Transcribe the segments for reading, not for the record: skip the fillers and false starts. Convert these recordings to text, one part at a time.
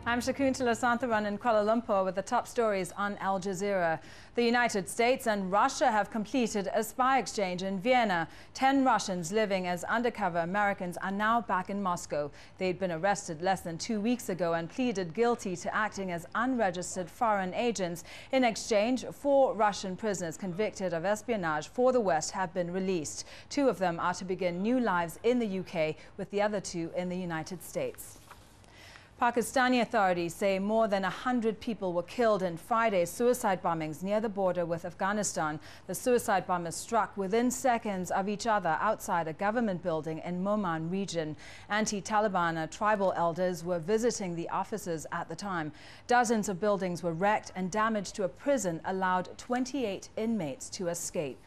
I'm Shakuntala Santharan in Kuala Lumpur with the top stories on Al Jazeera. The United States and Russia have completed a spy exchange in Vienna. 10 Russians living as undercover Americans are now back in Moscow. They'd been arrested less than 2 weeks ago and pleaded guilty to acting as unregistered foreign agents. In exchange, 4 Russian prisoners convicted of espionage for the West have been released. 2 of them are to begin new lives in the UK, with the other 2 in the United States. Pakistani authorities say more than 100 people were killed in Friday's suicide bombings near the border with Afghanistan. The suicide bombers struck within seconds of each other outside a government building in Moman region. Anti-Taliban tribal elders were visiting the offices at the time. Dozens of buildings were wrecked, and damage to a prison allowed 28 inmates to escape.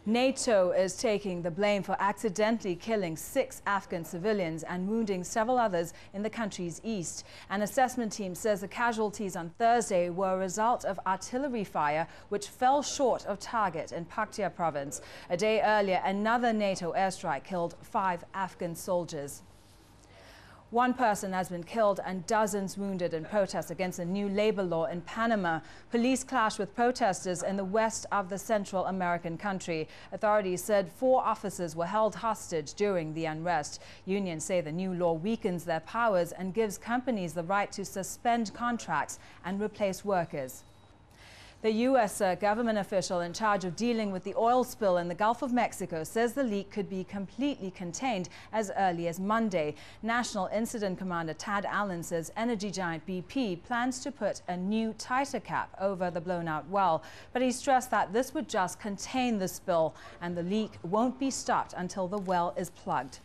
NATO is taking the blame for accidentally killing 6 Afghan civilians and wounding several others in the country's east. An assessment team says the casualties on Thursday were a result of artillery fire, which fell short of target in Paktia province. A day earlier, another NATO airstrike killed 5 Afghan soldiers. 1 person has been killed and dozens wounded in protests against a new labor law in Panama. Police clashed with protesters in the west of the Central American country. Authorities said 4 officers were held hostage during the unrest. Unions say the new law weakens their powers and gives companies the right to suspend contracts and replace workers. The U.S. government official in charge of dealing with the oil spill in the Gulf of Mexico says the leak could be completely contained as early as Monday. National Incident Commander Tad Allen says energy giant BP plans to put a new, tighter cap over the blown-out well. But he stressed that this would just contain the spill and the leak won't be stopped until the well is plugged.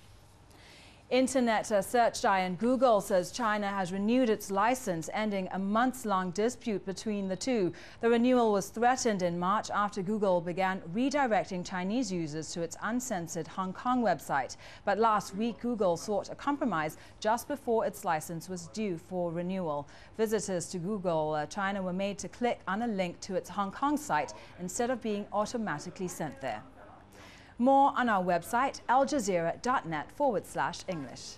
Internet search giant Google says China has renewed its license, ending a months-long dispute between the two. The renewal was threatened in March after Google began redirecting Chinese users to its uncensored Hong Kong website. But last week, Google sought a compromise just before its license was due for renewal. Visitors to Google China were made to click on a link to its Hong Kong site instead of being automatically sent there. More on our website, aljazeera.net/English.